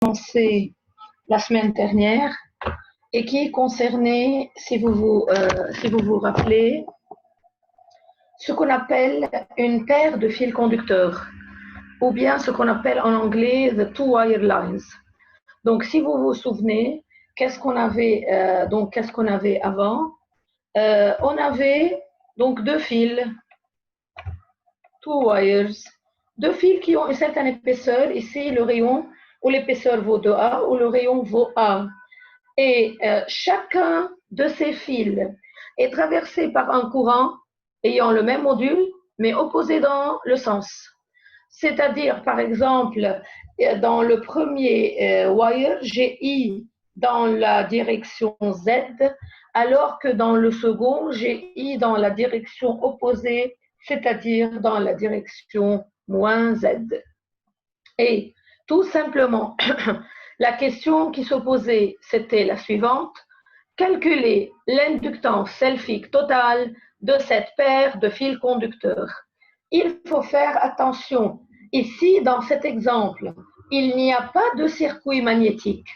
commencé la semaine dernière et qui concernait, si vous vous rappelez, ce qu'on appelle une paire de fils conducteurs, ou bien ce qu'on appelle en anglais the two wire lines. Donc, si vous vous souvenez, qu'est-ce qu'on avait avant? On avait donc deux fils, two wires, deux fils qui ont une certaine épaisseur. Ici, le rayon ou l'épaisseur vaut 2A ou le rayon vaut A. Et chacun de ces fils est traversé par un courant ayant le même module, mais opposé dans le sens. C'est-à-dire, par exemple, dans le premier wire, j'ai I dans la direction Z, alors que dans le second, j'ai I dans la direction opposée, c'est-à-dire dans la direction moins Z. Et tout simplement, la question qui s'opposait, c'était la suivante: calculer l'inductance selfique totale de cette paire de fils conducteurs. Il faut faire attention. Ici, dans cet exemple, il n'y a pas de circuit magnétique.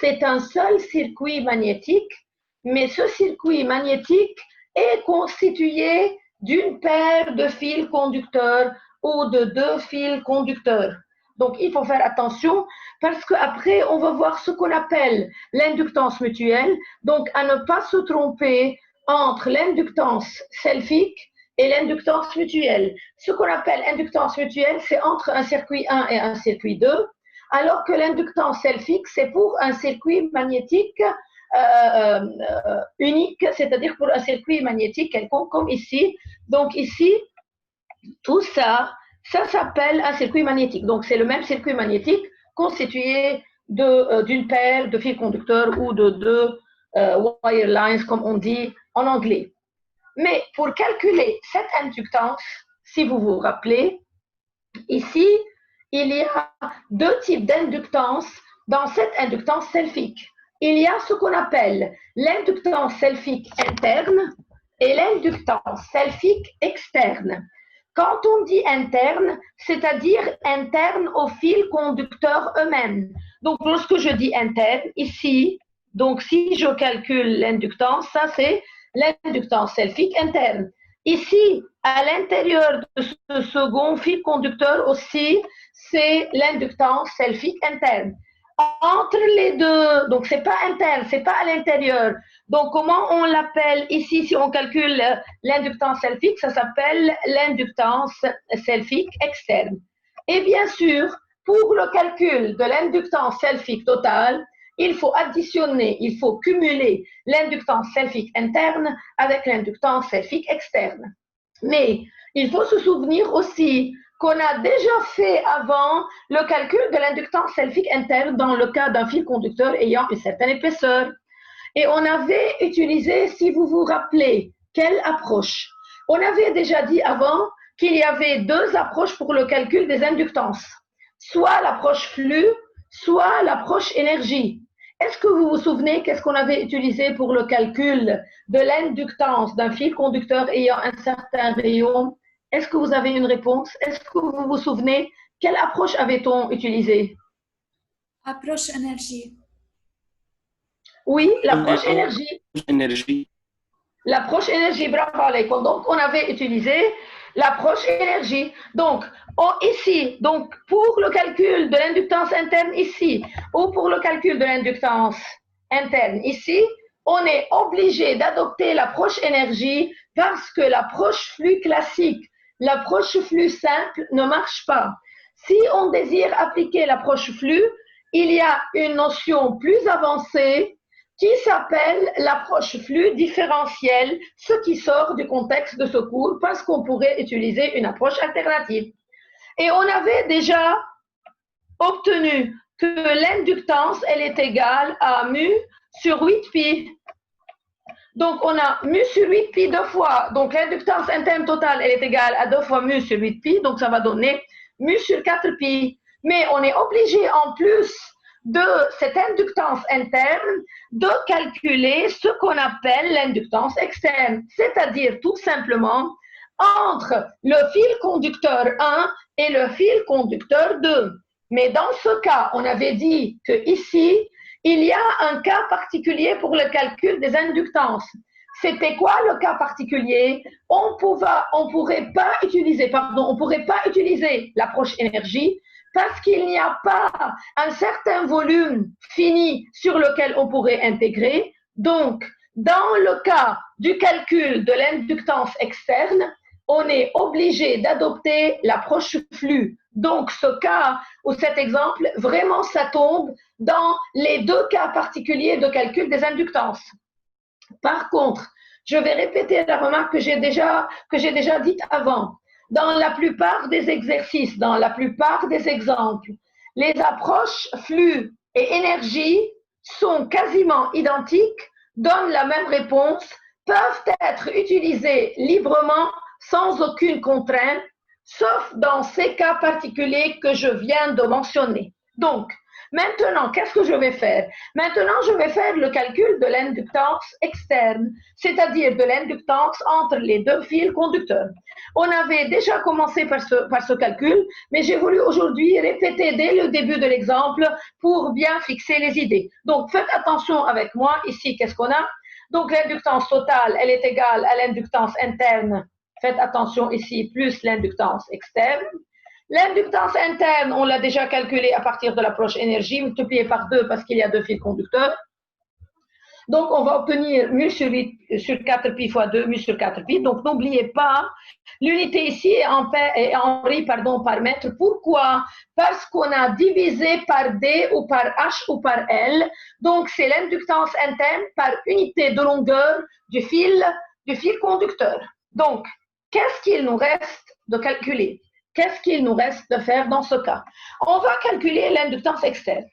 C'est un seul circuit magnétique, mais ce circuit magnétique est constitué d'une paire de fils conducteurs ou de deux fils conducteurs. Donc, il faut faire attention parce qu'après, on va voir ce qu'on appelle l'inductance mutuelle. Donc, à ne pas se tromper entre l'inductance selfique et l'inductance mutuelle. Ce qu'on appelle inductance mutuelle, c'est entre un circuit 1 et un circuit 2, alors que l'inductance selfique, c'est pour un circuit magnétique unique, c'est-à-dire pour un circuit magnétique quelconque, comme ici. Donc ici, tout ça, ça s'appelle un circuit magnétique. Donc c'est le même circuit magnétique constitué d'une paire de fils conducteurs ou de deux wire lines, comme on dit en anglais. Mais pour calculer cette inductance, si vous vous rappelez, ici, il y a deux types d'inductance dans cette inductance selfique. Il y a ce qu'on appelle l'inductance selfique interne et l'inductance selfique externe. Quand on dit interne, c'est-à-dire interne aux fils conducteurs eux-mêmes. Donc, lorsque je dis interne, ici, donc si je calcule l'inductance, ça c'est l'inductance selfique interne. Ici, à l'intérieur de ce second fil conducteur aussi, c'est l'inductance selfique interne. Entre les deux, donc c'est pas interne, c'est pas à l'intérieur. Donc comment on l'appelle ici si on calcule l'inductance selfique? Ça s'appelle l'inductance selfique externe. Et bien sûr, pour le calcul de l'inductance selfique totale, il faut additionner, il faut cumuler l'inductance selfique interne avec l'inductance selfique externe. Mais il faut se souvenir aussi qu'on a déjà fait avant le calcul de l'inductance selfique interne dans le cas d'un fil conducteur ayant une certaine épaisseur. Et on avait utilisé, si vous vous rappelez, quelle approche? On avait déjà dit avant qu'il y avait deux approches pour le calcul des inductances, soit l'approche flux, soit l'approche énergie. Est-ce que vous vous souvenez qu'est-ce qu'on avait utilisé pour le calcul de l'inductance d'un fil conducteur ayant un certain rayon? Est-ce que vous avez une réponse? Est-ce que vous vous souvenez? Quelle approche avait-on utilisée? Approche énergie. Oui, l'approche énergie. Énergie. L'approche énergie, bravo alaykoum. Donc, on avait utilisé l'approche énergie. Donc, ici, donc, pour le calcul de l'inductance interne ici, ou pour le calcul de l'inductance interne ici, on est obligé d'adopter l'approche énergie parce que l'approche flux classique, l'approche flux simple ne marche pas. Si on désire appliquer l'approche flux, il y a une notion plus avancée qui s'appelle l'approche flux différentielle, ce qui sort du contexte de ce cours parce qu'on pourrait utiliser une approche alternative. Et on avait déjà obtenu que l'inductance, elle est égale à mu sur 8pi. Donc, on a mu sur 8pi deux fois. Donc, l'inductance interne totale, elle est égale à 2 fois mu sur 8pi. Donc, ça va donner mu sur 4pi. Mais on est obligé en plus de cette inductance interne de calculer ce qu'on appelle l'inductance externe, c'est-à-dire tout simplement entre le fil conducteur 1 et le fil conducteur 2. Mais dans ce cas, on avait dit que ici, il y a un cas particulier pour le calcul des inductances. C'était quoi le cas particulier? On pourrait pas utiliser l'approche énergie parce qu'il n'y a pas un certain volume fini sur lequel on pourrait intégrer. Donc, dans le cas du calcul de l'inductance externe, on est obligé d'adopter l'approche flux. Donc, ce cas ou cet exemple, vraiment, ça tombe dans les deux cas particuliers de calcul des inductances. Par contre, je vais répéter la remarque que j'ai déjà dite avant. Dans la plupart des exercices, dans la plupart des exemples, les approches flux et énergie sont quasiment identiques, donnent la même réponse, peuvent être utilisées librement sans aucune contrainte, sauf dans ces cas particuliers que je viens de mentionner. Donc, maintenant, qu'est-ce que je vais faire? Maintenant, je vais faire le calcul de l'inductance externe, c'est-à-dire de l'inductance entre les deux fils conducteurs. On avait déjà commencé par ce calcul, mais j'ai voulu aujourd'hui répéter dès le début de l'exemple pour bien fixer les idées. Donc, faites attention avec moi. Ici, qu'est-ce qu'on a? Donc, l'inductance totale, elle est égale à l'inductance interne. Faites attention ici, plus l'inductance externe. L'inductance interne, on l'a déjà calculée à partir de l'approche énergie, multipliée par 2 parce qu'il y a deux fils conducteurs. Donc, on va obtenir mu sur 4pi fois 2, mu sur 4pi. Donc, n'oubliez pas, l'unité ici est en ri par mètre. Pourquoi? Parce qu'on a divisé par D ou par H ou par L. Donc, c'est l'inductance interne par unité de longueur du fil conducteur. Donc, qu'est-ce qu'il nous reste de calculer? Qu'est-ce qu'il nous reste de faire dans ce cas? On va calculer l'inductance externe.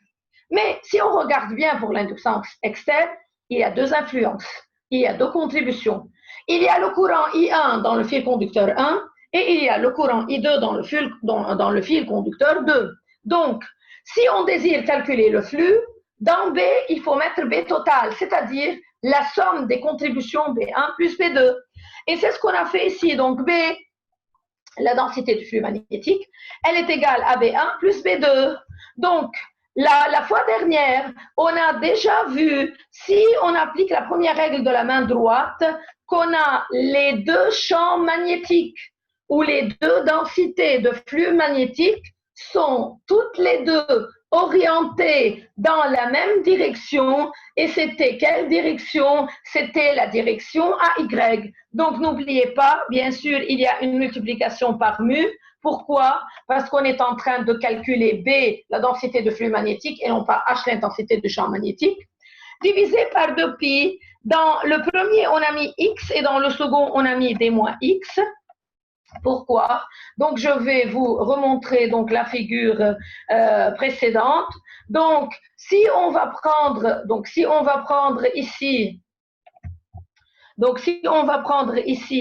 Mais si on regarde bien pour l'inductance externe, il y a deux influences, il y a deux contributions. Il y a le courant I1 dans le fil conducteur 1 et il y a le courant I2 dans le fil conducteur 2. Donc, si on désire calculer le flux, dans B, il faut mettre B total, c'est-à-dire la somme des contributions B1 plus B2. Et c'est ce qu'on a fait ici. Donc, B, la densité du flux magnétique, elle est égale à B1 plus B2. Donc, la fois dernière, on a déjà vu, si on applique la première règle de la main droite, qu'on a les deux champs magnétiques ou les deux densités de flux magnétique sont toutes les deux orientées dans la même direction. Et c'était quelle direction? C'était la direction AY. Donc, n'oubliez pas, bien sûr, il y a une multiplication par mu. Pourquoi? Parce qu'on est en train de calculer B, la densité de flux magnétique, et non pas H, l'intensité du champ magnétique. Divisé par 2pi, dans le premier, on a mis X, et dans le second, on a mis D moins X. Pourquoi? Donc, je vais vous remontrer donc, la figure précédente. Donc, si on va prendre ici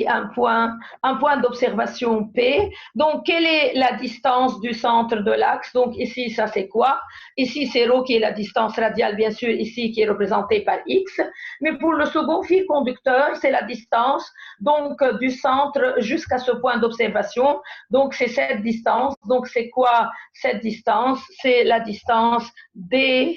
un point d'observation P, donc quelle est la distance du centre de l'axe? Donc ici, ça c'est quoi? Ici, c'est ρ qui est la distance radiale, bien sûr, ici qui est représentée par X. Mais pour le second fil conducteur, c'est la distance donc du centre jusqu'à ce point d'observation. Donc c'est cette distance. Donc c'est quoi cette distance? C'est la distance D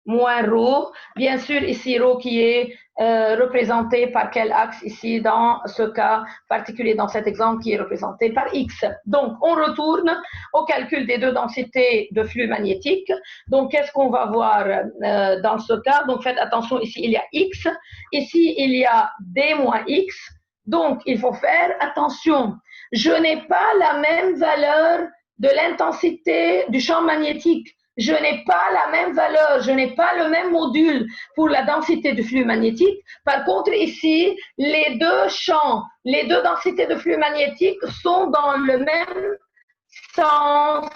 moins ρ. Bien sûr, ici ρ qui est représenté par quel axe ici dans ce cas particulier, dans cet exemple qui est représenté par X. Donc, on retourne au calcul des deux densités de flux magnétique. Donc, qu'est-ce qu'on va voir dans ce cas? Donc, faites attention, ici, il y a X. Ici, il y a D moins X. Donc, il faut faire attention. Je n'ai pas la même valeur de l'intensité du champ magnétique. Je n'ai pas la même valeur, je n'ai pas le même module pour la densité de flux magnétique. Par contre, ici, les deux champs, les deux densités de flux magnétique sont dans le même sens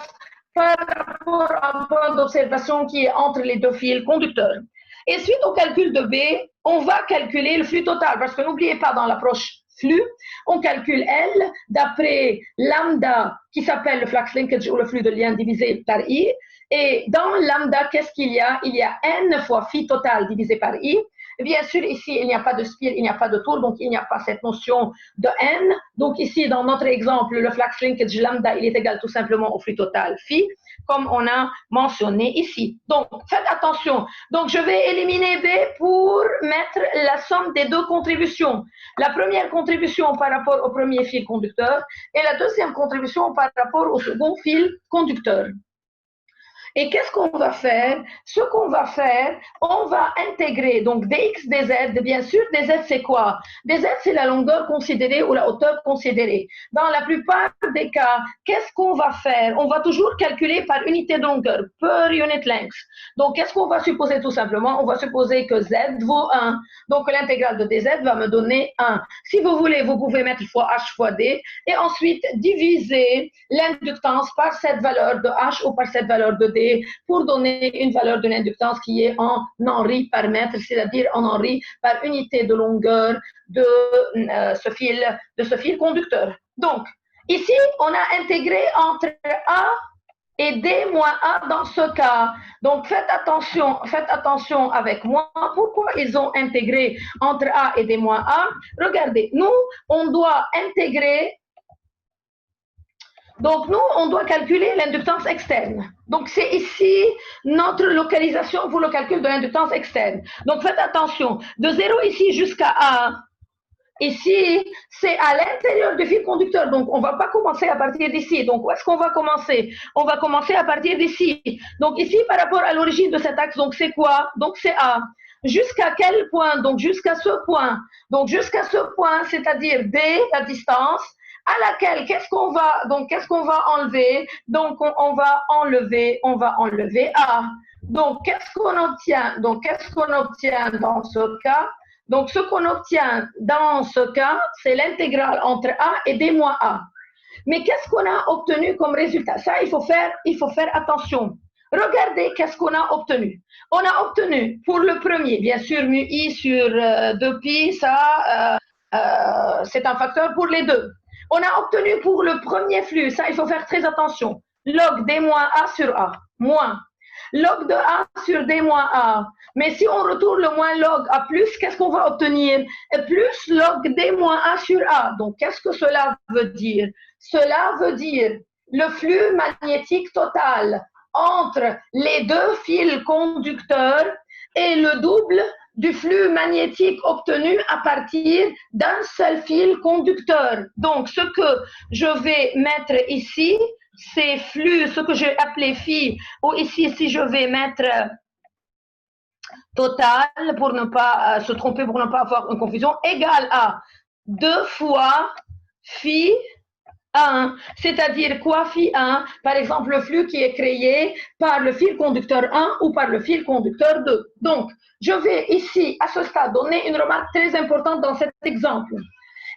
par rapport à un point d'observation qui est entre les deux fils conducteurs. Et suite au calcul de B, on va calculer le flux total, parce que n'oubliez pas, dans l'approche flux, on calcule L d'après lambda qui s'appelle le flux linkage ou le flux de lien divisé par I. Et dans lambda, qu'est-ce qu'il y a? Il y a N fois phi total divisé par I. Et bien sûr, ici, il n'y a pas de spire, il n'y a pas de tour, donc il n'y a pas cette notion de N. Donc ici, dans notre exemple, le flux linkage lambda, il est égal tout simplement au flux total phi. comme on a mentionné ici. Donc, faites attention. Donc, je vais éliminer B pour mettre la somme des deux contributions. La première contribution par rapport au premier fil conducteur et la deuxième contribution par rapport au second fil conducteur. Et qu'est-ce qu'on va faire? Ce qu'on va faire, on va intégrer donc dx, dz. Bien sûr, dz, c'est quoi? Dz, c'est la longueur considérée ou la hauteur considérée. Dans la plupart des cas, qu'est-ce qu'on va faire? On va toujours calculer par unité de longueur, per unit length. Donc, qu'est-ce qu'on va supposer tout simplement? On va supposer que z vaut 1. Donc, l'intégrale de dz va me donner 1. Si vous voulez, vous pouvez mettre fois h fois d et ensuite diviser l'inductance par cette valeur de h ou par cette valeur de d pour donner une valeur de l'inductance qui est en Henry par mètre, c'est-à-dire en Henry par unité de longueur de ce fil conducteur. Donc, ici, on a intégré entre A et D moins A dans ce cas. Donc, faites attention avec moi. Pourquoi ils ont intégré entre A et D moins A? Regardez, nous, on doit intégrer. Donc, nous, on doit calculer l'inductance externe. Donc, c'est ici notre localisation pour le calcul de l'inductance externe. Donc, faites attention. De 0 ici jusqu'à A, ici, c'est à l'intérieur du fil conducteur. Donc, on ne va pas commencer à partir d'ici. Donc, où est-ce qu'on va commencer? On va commencer à partir d'ici. Donc, ici, par rapport à l'origine de cet axe, donc c'est quoi? Donc, c'est A. Jusqu'à quel point? Donc, jusqu'à ce point. Donc, jusqu'à ce point, c'est-à-dire D, la distance, à laquelle, qu'est-ce qu'on va enlever? Donc, on va enlever A. Donc, qu'est-ce qu'on obtient? Donc, qu'est-ce qu'on obtient dans ce cas? Donc, ce qu'on obtient dans ce cas, c'est l'intégrale entre A et D moins A. Mais qu'est-ce qu'on a obtenu comme résultat? Ça, il faut faire attention. Regardez qu'est-ce qu'on a obtenu. On a obtenu pour le premier, bien sûr, mu i sur 2pi, ça, c'est un facteur pour les deux. On a obtenu pour le premier flux, ça, il faut faire très attention, log d moins A sur A, moins. Log de A sur D moins A. Mais si on retourne le moins log A plus, qu'est-ce qu'on va obtenir? Plus log D moins A sur A. Donc, qu'est-ce que cela veut dire? Cela veut dire le flux magnétique total entre les deux fils conducteurs est le double du flux magnétique obtenu à partir d'un seul fil conducteur. Donc, ce que je vais mettre ici, c'est flux, ce que j'ai appelé phi, ou ici, si je vais mettre total, pour ne pas se tromper, pour ne pas avoir une confusion, égal à 2 fois phi 1, c'est-à-dire quoi phi 1? Par exemple, le flux qui est créé par le fil conducteur 1 ou par le fil conducteur 2. Donc, je vais ici, à ce stade, donner une remarque très importante dans cet exemple.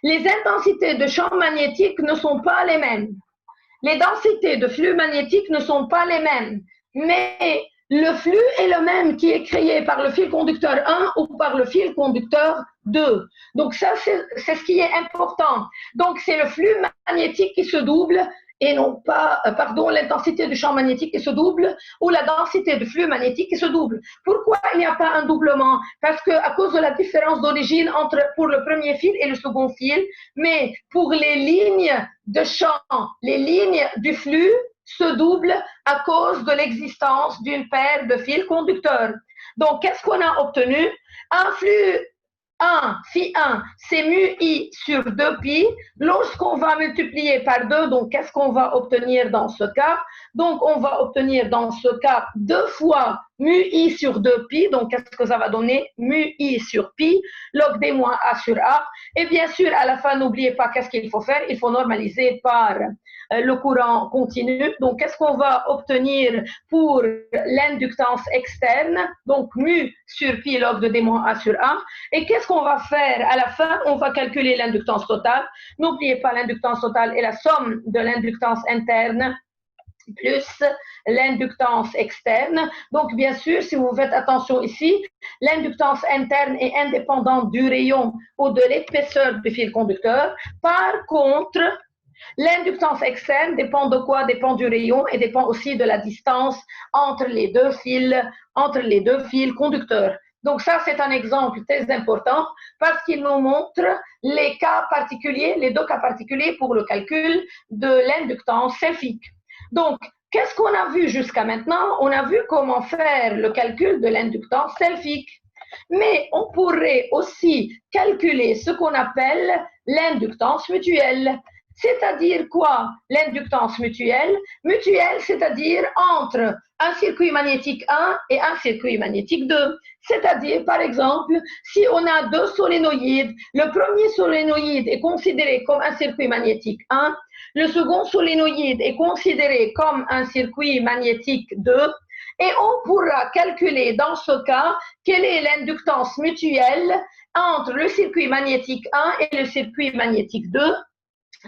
Les intensités de champ magnétique ne sont pas les mêmes. Les densités de flux magnétique ne sont pas les mêmes, mais le flux est le même qui est créé par le fil conducteur 1 ou par le fil conducteur 2. Donc ça, c'est ce qui est important. Donc c'est le flux magnétique qui se double et non pas, l'intensité du champ magnétique qui se double ou la densité de flux magnétique qui se double. Pourquoi il n'y a pas un doublement? Parce qu'à cause de la différence d'origine pour le premier fil et le second fil, mais pour les lignes de champ, les lignes du flux se doublent à cause de l'existence d'une paire de fils conducteurs. Donc, qu'est-ce qu'on a obtenu? Un flux 1, phi 1, c'est mu i sur 2pi. Lorsqu'on va multiplier par 2, donc qu'est-ce qu'on va obtenir dans ce cas? Donc, on va obtenir dans ce cas 2 fois mu i sur 2pi. Donc, qu'est-ce que ça va donner? Mu i sur pi, log d moins a sur a. Et bien sûr, à la fin, n'oubliez pas qu'est-ce qu'il faut faire. Il faut normaliser par le courant continu. Donc, qu'est-ce qu'on va obtenir pour l'inductance externe? Donc, mu sur pi log de d moins a sur a. Et qu'est-ce qu'on va faire à la fin? On va calculer l'inductance totale. N'oubliez pas, l'inductance totale est la somme de l'inductance interne plus l'inductance externe. Donc, bien sûr, si vous faites attention ici, l'inductance interne est indépendante du rayon ou de l'épaisseur du fil conducteur. Par contre, l'inductance externe dépend de quoi? Dépend du rayon et dépend aussi de la distance entre les deux fils conducteurs. Donc ça, c'est un exemple très important parce qu'il nous montre les cas particuliers, les deux cas particuliers pour le calcul de l'inductance selfique. Donc, qu'est-ce qu'on a vu jusqu'à maintenant? On a vu comment faire le calcul de l'inductance selfique. Mais on pourrait aussi calculer ce qu'on appelle l'inductance mutuelle. C'est-à-dire quoi, l'inductance mutuelle? Mutuelle, c'est-à-dire entre un circuit magnétique 1 et un circuit magnétique 2. C'est-à-dire, par exemple, si on a deux solénoïdes, le premier solénoïde est considéré comme un circuit magnétique 1, le second solénoïde est considéré comme un circuit magnétique 2, et on pourra calculer dans ce cas quelle est l'inductance mutuelle entre le circuit magnétique 1 et le circuit magnétique 2.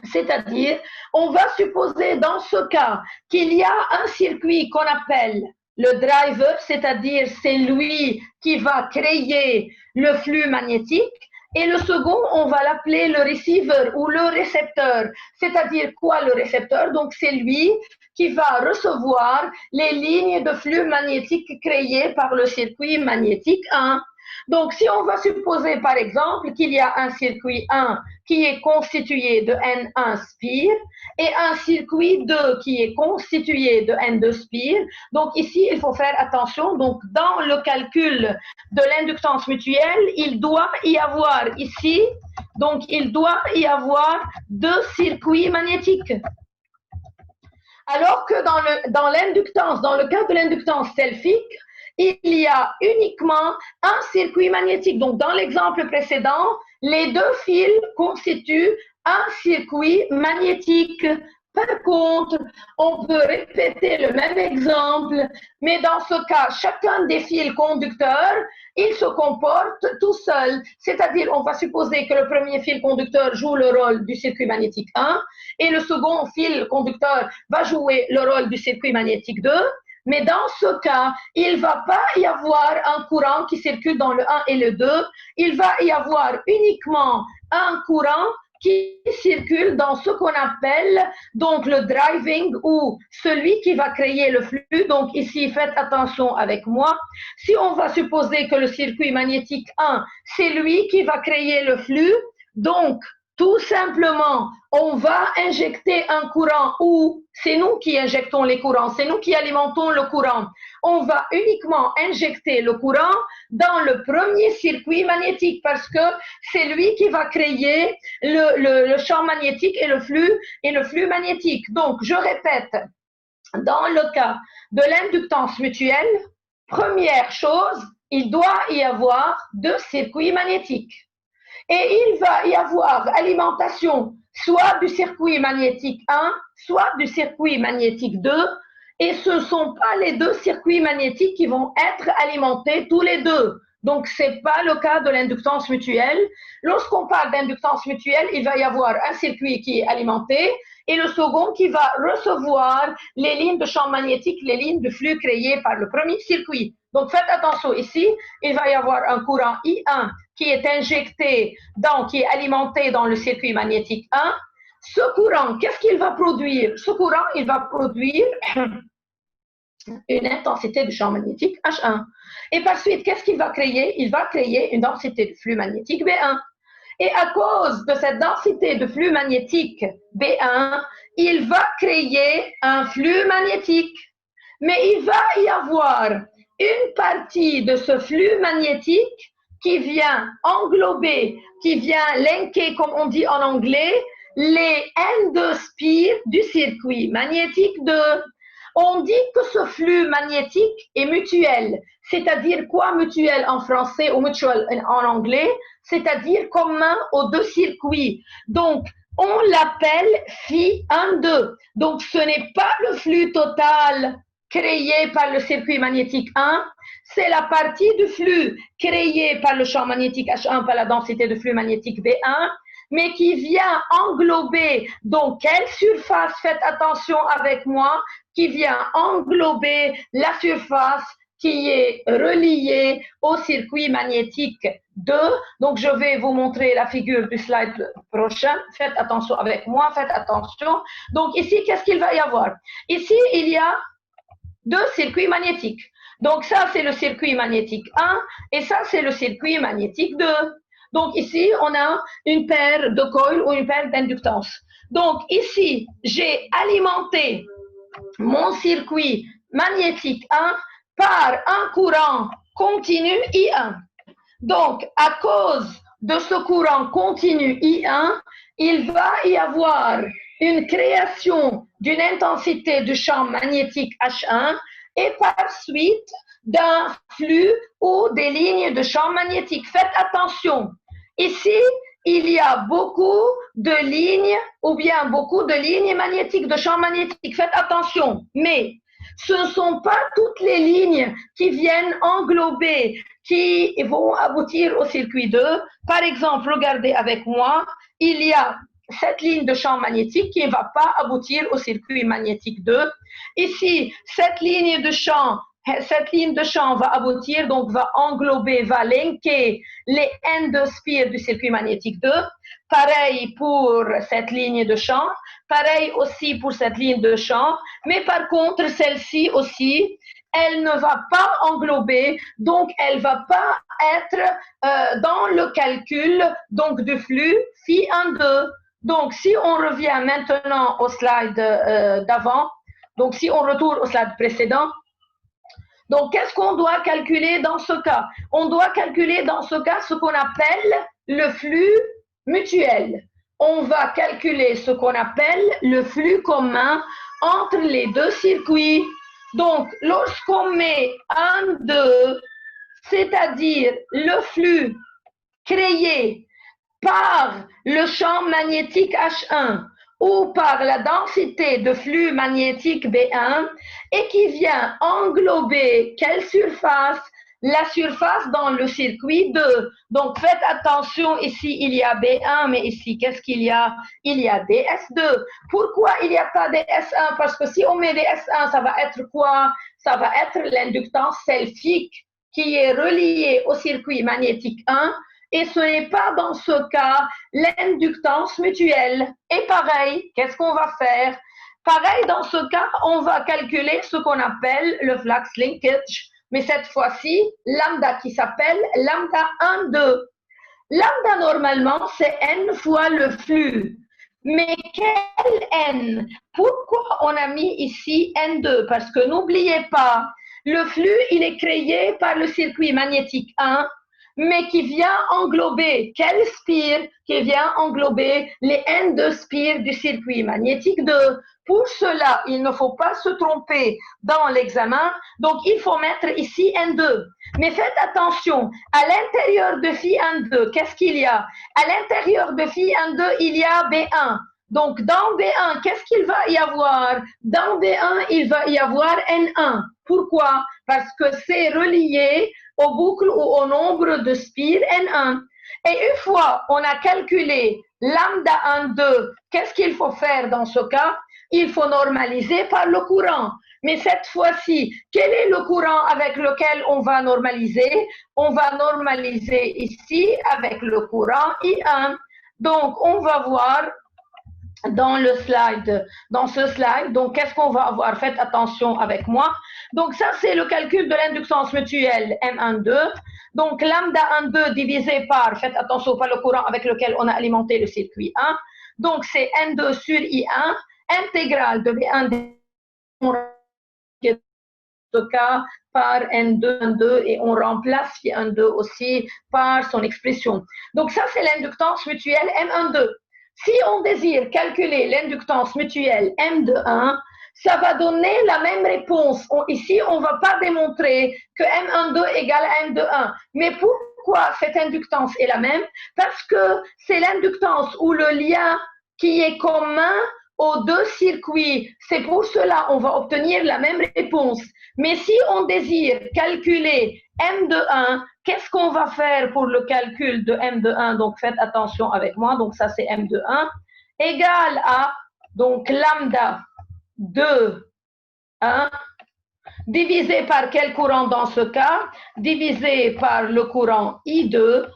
C'est-à-dire, on va supposer dans ce cas qu'il y a un circuit qu'on appelle le driver, c'est-à-dire c'est lui qui va créer le flux magnétique, et le second, on va l'appeler le receiver ou le récepteur. C'est-à-dire quoi le récepteur? Donc c'est lui qui va recevoir les lignes de flux magnétique créées par le circuit magnétique 1. Donc, si on va supposer, par exemple, qu'il y a un circuit 1 qui est constitué de N1 spire et un circuit 2 qui est constitué de N2 spire. Donc, ici, il faut faire attention. Donc, dans le calcul de l'inductance mutuelle, il doit y avoir ici, donc, il doit y avoir deux circuits magnétiques. Alors que dans l'inductance, dans le cas de l'inductance selfique, il y a uniquement un circuit magnétique. Donc, dans l'exemple précédent, les deux fils constituent un circuit magnétique. Par contre, on peut répéter le même exemple, mais dans ce cas, chacun des fils conducteurs, il se comporte tout seul. C'est-à-dire, on va supposer que le premier fil conducteur joue le rôle du circuit magnétique 1 et le second fil conducteur va jouer le rôle du circuit magnétique 2. Mais dans ce cas, il ne va pas y avoir un courant qui circule dans le 1 et le 2. Il va y avoir uniquement un courant qui circule dans ce qu'on appelle donc le driving ou celui qui va créer le flux. Donc ici, faites attention avec moi. Si on va supposer que le circuit magnétique 1, c'est lui qui va créer le flux, donc tout simplement, on va injecter un courant ou c'est nous qui injectons les courants, c'est nous qui alimentons le courant. On va uniquement injecter le courant dans le premier circuit magnétique parce que c'est lui qui va créer le champ magnétique et le flux magnétique. Donc, je répète, dans le cas de l'inductance mutuelle, première chose, il doit y avoir deux circuits magnétiques. Et il va y avoir alimentation soit du circuit magnétique 1, soit du circuit magnétique 2. Et ce ne sont pas les deux circuits magnétiques qui vont être alimentés tous les deux. Donc, ce n'est pas le cas de l'inductance mutuelle. Lorsqu'on parle d'inductance mutuelle, il va y avoir un circuit qui est alimenté et le second qui va recevoir les lignes de champ magnétique, les lignes de flux créées par le premier circuit. Donc, faites attention ici, il va y avoir un courant I1 qui est injecté, qui est alimenté dans le circuit magnétique 1. Ce courant, qu'est-ce qu'il va produire? Ce courant, il va produire une intensité du champ magnétique H1. Et par suite, qu'est-ce qu'il va créer? Il va créer une densité de flux magnétique B1. Et à cause de cette densité de flux magnétique B1, il va créer un flux magnétique. Mais il va y avoir une partie de ce flux magnétique qui vient englober, qui vient linker, comme on dit en anglais, les N2 spires du circuit magnétique 2. On dit que ce flux magnétique est mutuel. C'est-à-dire quoi mutuel en français ou mutual en anglais? C'est-à-dire commun aux deux circuits. Donc, on l'appelle Phi1,2. Donc, ce n'est pas le flux total créé par le circuit magnétique 1, c'est la partie du flux créé par le champ magnétique H1 par la densité de flux magnétique V1, mais qui vient englober, donc quelle surface, faites attention avec moi, qui vient englober la surface qui est reliée au circuit magnétique 2. Donc, je vais vous montrer la figure du slide prochain. Faites attention avec moi, faites attention. Donc, ici, qu'est-ce qu'il va y avoir? Ici, il y a deux circuits magnétiques. Donc, ça, c'est le circuit magnétique 1 et ça, c'est le circuit magnétique 2. Donc, ici, on a une paire de coils ou une paire d'inductance. Donc, ici, j'ai alimenté mon circuit magnétique 1 par un courant continu I1. Donc, à cause de ce courant continu I1, il va y avoir une création d'une intensité du champ magnétique H1 et par suite d'un flux ou des lignes de champ magnétique. Faites attention. Ici, il y a beaucoup de lignes ou bien beaucoup de lignes magnétiques, de champs magnétiques. Faites attention. Mais ce ne sont pas toutes les lignes qui viennent englober, qui vont aboutir au circuit 2. Par exemple, regardez avec moi, il y a cette ligne de champ magnétique qui ne va pas aboutir au circuit magnétique 2. Ici, cette ligne de champ va aboutir, donc va englober, va linker les N2 spires du circuit magnétique 2. Pareil pour cette ligne de champ, pareil aussi pour cette ligne de champ, mais par contre, celle-ci aussi, elle ne va pas englober, donc elle ne va pas être dans le calcul donc, du flux phi1,2. Donc, si on revient maintenant au slide d'avant, donc si on retourne au slide précédent, donc qu'est-ce qu'on doit calculer dans ce cas? On doit calculer dans ce cas ce qu'on appelle le flux mutuel. On va calculer ce qu'on appelle le flux commun entre les deux circuits. Donc, lorsqu'on met 1, 2, c'est-à-dire le flux créé par le champ magnétique H1 ou par la densité de flux magnétique B1 et qui vient englober quelle surface? La surface dans le circuit 2. Donc, faites attention, ici, il y a B1, mais ici, qu'est-ce qu'il y a? Il y a DS2. Pourquoi il n'y a pas DS1? Parce que si on met DS1, ça va être quoi? Ça va être l'inductance selfique qui est reliée au circuit magnétique 1. Et ce n'est pas dans ce cas l'inductance mutuelle. Et pareil, qu'est-ce qu'on va faire? Pareil, dans ce cas, on va calculer ce qu'on appelle le flux linkage, mais cette fois-ci, lambda qui s'appelle lambda 1, 2. Lambda, normalement, c'est n fois le flux. Mais quel n? Pourquoi on a mis ici n2? Parce que n'oubliez pas, le flux, il est créé par le circuit magnétique 1, mais qui vient englober quel spire? Qui vient englober les N2 spires du circuit magnétique 2. Pour cela, il ne faut pas se tromper dans l'examen, donc il faut mettre ici N2. Mais faites attention, à l'intérieur de phi 1,2, qu'est-ce qu'il y a? À l'intérieur de phi 1,2, il y a B1. Donc, dans B1, qu'est-ce qu'il va y avoir? Dans B1, il va y avoir N1. Pourquoi? Parce que c'est relié au boucle ou au nombre de spires N1. Et une fois on a calculé lambda 1, 2, qu'est-ce qu'il faut faire dans ce cas? Il faut normaliser par le courant. Mais cette fois-ci, quel est le courant avec lequel on va normaliser? On va normaliser ici avec le courant I1. Donc, on va voir dans ce slide, donc qu'est-ce qu'on va avoir? Faites attention avec moi. Donc ça, c'est le calcul de l'inductance mutuelle M12. Donc lambda 1,2 divisé par, faites attention, par le courant avec lequel on a alimenté le circuit 1. Donc c'est N2 sur I1, intégrale de B1 ce cas par N2 et on remplace N2 aussi par son expression. Donc ça, c'est l'inductance mutuelle M12. Si on désire calculer l'inductance mutuelle M21, ça va donner la même réponse. Ici, on ne va pas démontrer que M12 égale à M21. Mais pourquoi cette inductance est la même? Parce que c'est l'inductance ou le lien qui est commun aux deux circuits. C'est pour cela qu'on va obtenir la même réponse. Mais si on désire calculer M21, qu'est-ce qu'on va faire pour le calcul de M21? Donc, faites attention avec moi. Donc, ça, c'est M21 égale à, donc, lambda 2, 1, divisé par quel courant dans ce cas? Divisé par le courant I2.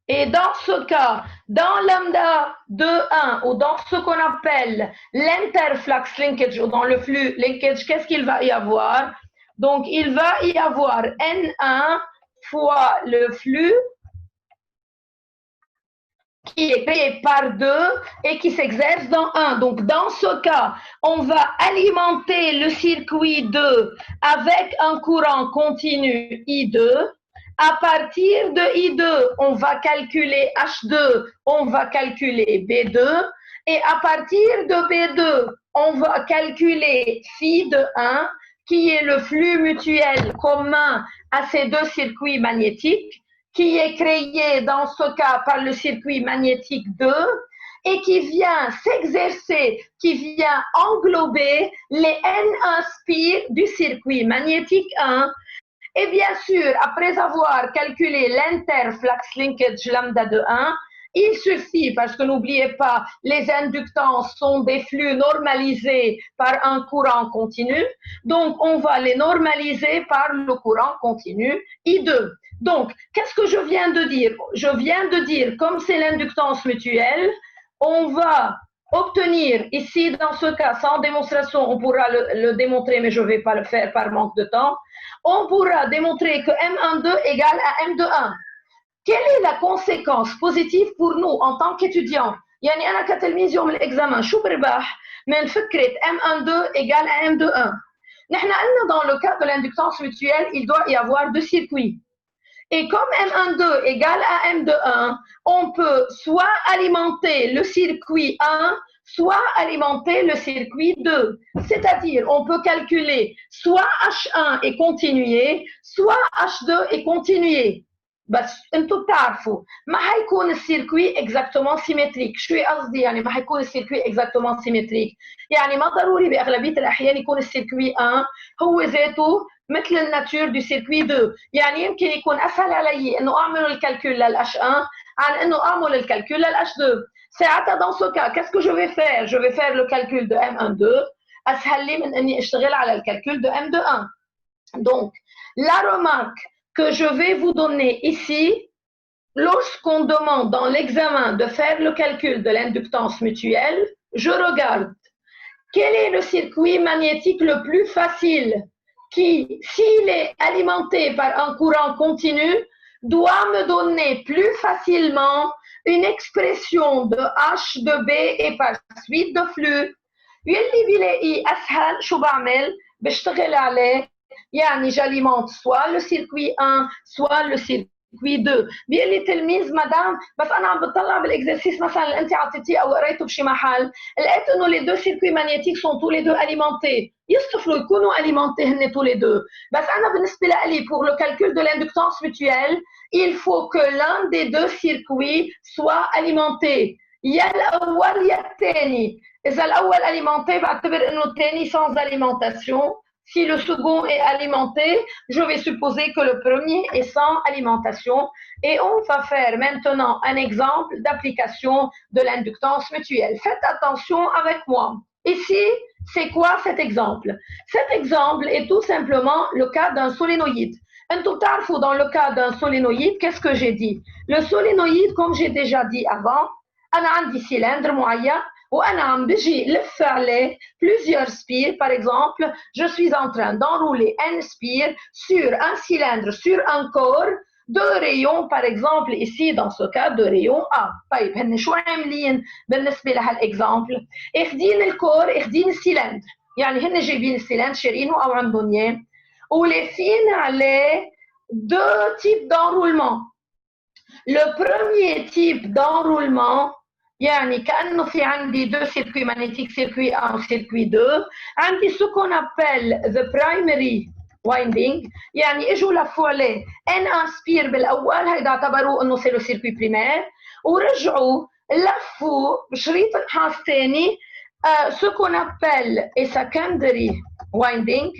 Et dans ce cas, dans lambda 2,1 ou dans ce qu'on appelle l'interflux linkage ou dans le flux linkage, qu'est-ce qu'il va y avoir? Donc, il va y avoir N1 fois le flux qui est créé par 2 et qui s'exerce dans 1. Donc, dans ce cas, on va alimenter le circuit 2 avec un courant continu I2. À partir de I2, on va calculer H2, on va calculer B2. Et à partir de B2, on va calculer phi de 1, qui est le flux mutuel commun à ces deux circuits magnétiques, qui est créé dans ce cas par le circuit magnétique 2 et qui vient s'exercer, qui vient englober les N1 spires du circuit magnétique 1. Et bien sûr, après avoir calculé l'interflux linkage lambda de 1, il suffit, parce que n'oubliez pas, les inductances sont des flux normalisés par un courant continu, donc on va les normaliser par le courant continu I2. Donc, qu'est-ce que je viens de dire? Je viens de dire, comme c'est l'inductance mutuelle, on va obtenir ici, dans ce cas, sans démonstration, on pourra le démontrer, mais je ne vais pas le faire par manque de temps, on pourra démontrer que M12 égale à M21. Quelle est la conséquence positive pour nous en tant qu'étudiants? يعني أنا كتلميذ يوم الإكزامان شو بربح من فكرة M12 égale à M21. نحن قلنا dans le cas de l'inductance mutuelle, il doit y avoir deux circuits. Et comme M12 égale à M21, on peut soit alimenter le circuit 1, soit alimenter le circuit 2. C'est-à-dire, on peut calculer soit H1 et continuer, soit H2 et continuer. بس انتم بتعرفوا ما حيكون السيركوي اكزاكتومون سيمتريك. شو قصدي يعني ما حيكون السيركوي اكزاكتومون سيمتريك؟ يعني ما ضروري باغلبيه الاحيان يكون السيركوي 1 هو ذاته مثل الناتور دو سيركوي 2. يعني يمكن يكون اسهل علي انه اعمل الكالكول للH1 عن انه اعمل الكالكول للH2. ساعتها dans ce cas, qu'est-ce que je vais faire? Je vais faire le calcul de M12 اسهل لي من اني اشتغل على الكالكول de M21. Donc, la remarque que je vais vous donner ici, lorsqu'on demande dans l'examen de faire le calcul de l'inductance mutuelle, je regarde quel est le circuit magnétique le plus facile qui, s'il est alimenté par un courant continu, doit me donner plus facilement une expression de H, de B et par suite de flux. يلي بيلاقي أسهل شو بعمل؟ بشتغل عليه. يعني j'alimente soit le circuit 1 soit le circuit 2. بيقول لي تلميذ مدام بس انا عم بطلع بالاكزرسيس مثلا اللي انت عطيتيه او قريته بشي محل لقيت انه les deux circuits magnétiques sont tous les deux alimentés. يصفروا يكونوا alimentés هن tous les deux. بس انا بالنسبه لي pour le calcul de l'inductance mutuelle, il faut que l'un des deux circuits soit alimenté. يا الاول يا الثاني. اذا الاول alimenté بعتبر انه الثاني sans alimentation. Si le second est alimenté, je vais supposer que le premier est sans alimentation. Et on va faire maintenant un exemple d'application de l'inductance mutuelle. Faites attention avec moi. Ici, c'est quoi cet exemple? Cet exemple est tout simplement le cas d'un solénoïde. Dans le cas d'un solénoïde, qu'est-ce que j'ai dit? Le solénoïde, comme j'ai déjà dit avant, أنا عندي cylindre معين وأنا عم بجي لف عليه plusieurs spires. Par exemple, je suis en train d'enrouler un spire sur un cylindre, sur un corps de rayon, par exemple ici dans ce cas de rayon A. طيب هن شو عاملين بالنسبة لهالexemple؟ اخدين الكور اخدين السيلندر، يعني هن جايبين السيلندر شارينه أو عندهم إياه ولافين عليه deux types d'enroulement. Le premier type d'enroulement يعني كأنه في عندي deux circuits magnétiques, circuit 1 و circuit 2. عندي ce qu'on appelle the primary winding، يعني اجوا لفوا عليه N1 spire بالأول، هيدا اعتبروه انه c'est le circuit primaire، ورجعوا لفوا بشريط نحاس ثاني ce qu'on appelle a secondary winding،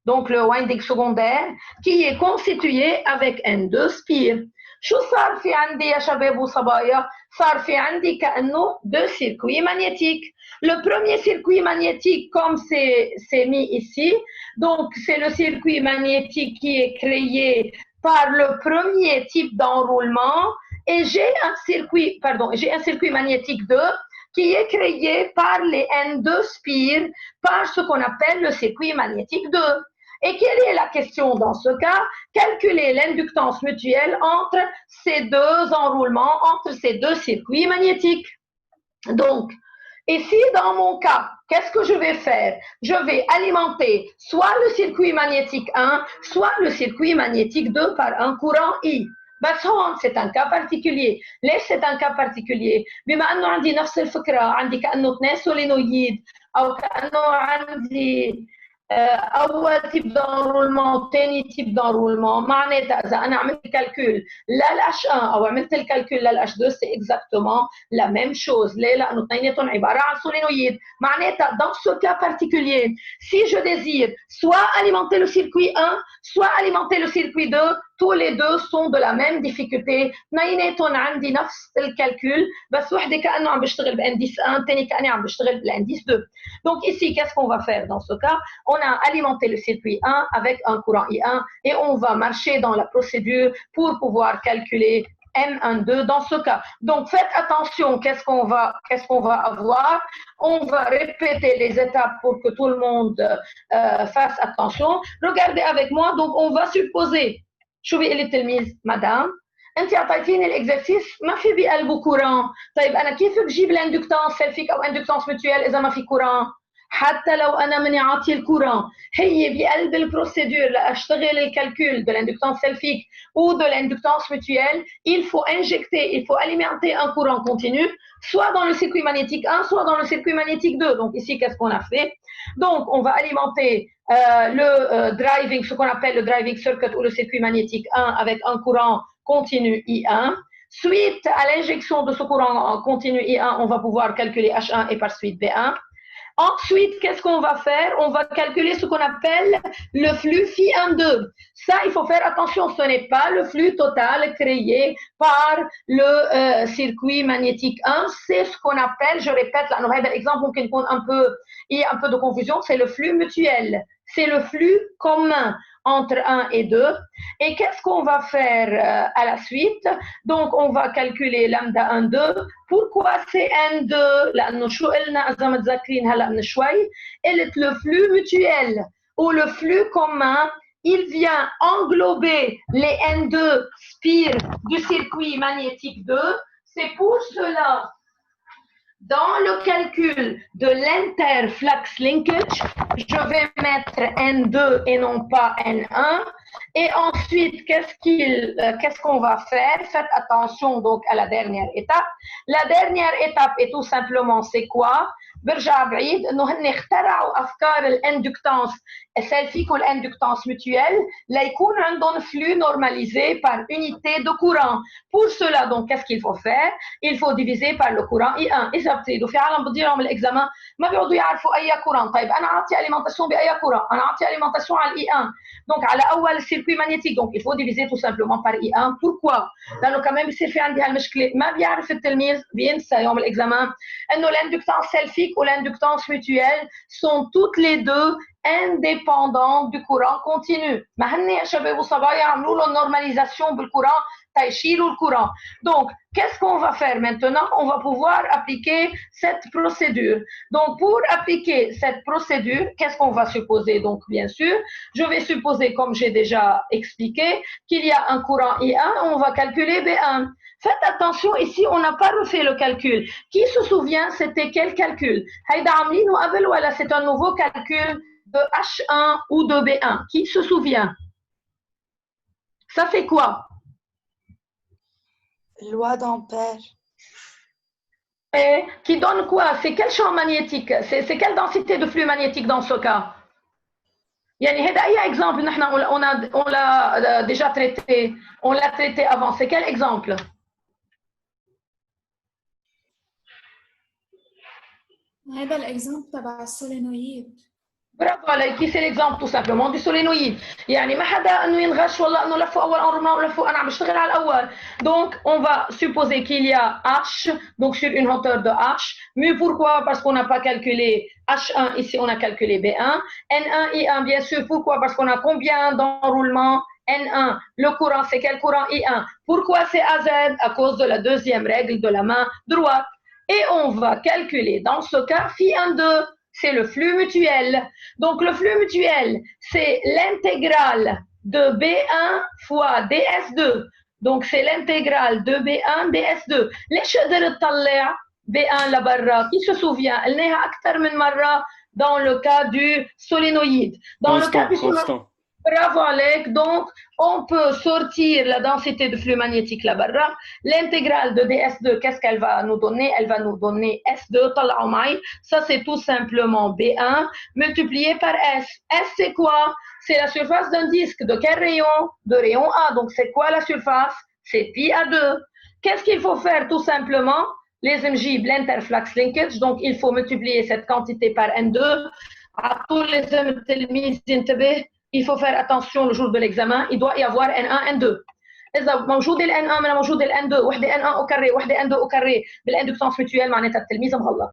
donc le winding secondaire qui est constitué avec N2 spires. شو صار في عندي يا شباب وصبايا؟ صار في عندي كأنه deux circuits magnétiques. Le premier circuit magnétique, comme c'est mis ici, donc c'est le circuit magnétique qui est créé par le premier type d'enroulement, et j'ai un circuit magnétique 2 qui est créé par les N2 spires par ce qu'on appelle le circuit magnétique 2. Et quelle est la question dans ce cas? Calculer l'inductance mutuelle entre ces deux enroulements, entre ces deux circuits magnétiques. Donc, ici, dans mon cas, qu'est-ce que je vais faire? Je vais alimenter soit le circuit magnétique 1, soit le circuit magnétique 2 par un courant I. بس هون c'est un cas particulier. ليش c'est un cas particulier؟ بما انه عندي نفس الفكره، عندي كانه اثنين سولينويد او كانه عندي اول تيب d'enroulement وثاني تيب d'enroulement، معناتها اذا انا عملت كالكول للH1 او عملت الكالكول للH2 c'est exactement la même chose. ليه؟ لانه اثنيناتهم عباره عن سولينويد. معناتها dans ce cas particulier, si je désire soit alimenter le circuit 1, soit alimenter le circuit 2, tous les deux sont de la même difficulté. اثنيناتهم عندي نفس الكالكول، بس وحده كانه عم بشتغل بانديس 1، الثاني كاني عم بشتغل بالانديس 2. Donc ici, qu'est-ce qu'on va faire dans ce cas? On a alimenté le circuit 1 avec un courant I1 et on va marcher dans la procédure pour pouvoir calculer M12 dans ce cas. Donc faites attention, qu'est-ce qu'on va avoir? On va répéter les étapes pour que tout le monde fasse attention. Regardez avec moi, donc on va supposer. شوفي قلت التلميذ مدام انت اعطيتيني الاكزرسيس ما في بقلبه كوران، طيب انا كيف بجيب الاندكتانس سلفيك او اندكتانس ميتويال اذا ما في كوران؟ حتى لو انا مني عاطي الكوران، هي بقلب البروسيدور لاشتغل الكالكول de l'inductance selfique ou de l'inductance mutuelle, il faut injecter, il faut alimenter un courant continu, soit dans le circuit magnétique 1, soit dans le circuit magnétique 2. Donc ici, qu'est-ce qu'on a fait? Donc on va alimenter le driving, ce qu'on appelle le driving circuit ou le circuit magnétique 1 avec un courant continu I1. Suite à l'injection de ce courant continu I1, on va pouvoir calculer H1 et par suite V1. Ensuite, qu'est-ce qu'on va faire? On va calculer ce qu'on appelle le flux phi1,2. Ça, il faut faire attention, ce n'est pas le flux total créé par le circuit magnétique 1, c'est ce qu'on appelle, je répète, là, l'exemple il y a un peu de confusion, c'est le flux mutuel. C'est le flux commun entre 1 et 2. Et qu'est-ce qu'on va faire à la suite? Donc, on va calculer lambda 1, 2. Pourquoi c'est N2? لأنه شو قلنا إذا متذكرين هلا من شوي؟ قلت le flux mutuel ou le flux commun, il vient englober les N2 spires du circuit magnétique 2. C'est pour cela, dans le calcul de l'interflux linkage, je vais mettre N2 et non pas N1. Et ensuite, qu'est-ce qu'on va faire? Faites attention donc à la dernière étape. La dernière étape est tout simplement, c'est quoi? برجع بعيد انه هن اخترعوا افكار الاندكتانس السلفيك والاندكتانس mutuelle ليكون عندهم flux normalisé par unité de courant. Pour cela, donc, qu'est-ce qu'il faut faire? Il faut diviser par le courant I1. إذا بتريدوا في عالم بتضيعهم الإكزامان ما بيقعدوا يعرفوا أي كوران. طيب أنا أعطي alimentation بأي كوران؟ أنا أعطي alimentation على الI1. Donc على أول circuit magnétique. Donc il faut diviser tout simplement par I1. Pourquoi? لأنه كمان بيصير في عندي هالمشكلة ما بيعرف التلميذ بينسى يوم الإكزامان إنه l'inductance selfique ou l'inductance mutuelle sont toutes les deux indépendantes du courant continu. ما هن يا شباب وصبايا عملوا له normalisation بالcourant تيشيلوا le courant. Donc, qu'est-ce qu'on va faire maintenant? On va pouvoir appliquer cette procédure. Donc, pour appliquer cette procédure, qu'est-ce qu'on va supposer? Donc, bien sûr, je vais supposer, comme j'ai déjà expliqué, qu'il y a un courant I1, on va calculer B1. Faites attention, ici, on n'a pas refait le calcul. Qui se souvient, c'était quel calcul? C'est un nouveau calcul de H1 ou de B1. Qui se souvient? Ça fait quoi? Loi d'Ampère. Et qui donne quoi? C'est quel champ magnétique? C'est quelle densité de flux magnétique dans ce cas? يعني هذا أي exemple نحن on l'a déjà traité, on l'a traité avant. C'est quel exemple? هذا الإكزامبل تبع السولينويد. برافو عليكي، سي ليكزامبل تو سامبلومون دو سولينويد. يعني ما حدا انه ينغش والله انه لفوا اول انرومون ولفوا انا عم بشتغل على الاول. دونك اون فا supposer qu'il y a H donc sur une hauteur de H. Mais pourquoi? Parce qu'on n'a pas calculé H1 ici, on a calculé B1. N1 I1 bien sûr. Pourquoi? Parce qu'on a combien d'enroulements? N1. Le courant c'est quel courant? I1. Pourquoi c'est AZ? À cause de la deuxième règle de la main droite. Et on va calculer dans ce cas phi 1,2. c'est le flux mutuel. Donc, le flux mutuel, c'est l'intégrale de B1 fois DS2. Donc, c'est l'intégrale de B1 DS2. ليش قدرت تطلع B1 لبرا؟ Qui se souvient? قلناها أكثر من مرة dans le cas du solénoïde. Dans le cas du constant. Bravo Alec. Donc, on peut sortir la densité de flux magnétique là-bas. L'intégrale de ds2, qu'est-ce qu'elle va nous donner? Elle va nous donner S2, ça c'est tout simplement B1 multiplié par S. S c'est quoi? C'est la surface d'un disque. De quel rayon? De rayon A. Donc, c'est quoi la surface? C'est pi A2. Qu'est-ce qu'il faut faire tout simplement? Les MJ, l'interflux linkage. Donc, il faut multiplier cette quantité par N2. À tous les MTLMI, il faut faire attention le jour de l'examen. Il doit y avoir N1, N2. إذا موجود ال N1 من موجود ال N2 وحدة N1 au carré وحدة N2 au carré بالإندكتنس ميتويال معناتها التلميذ مغلط.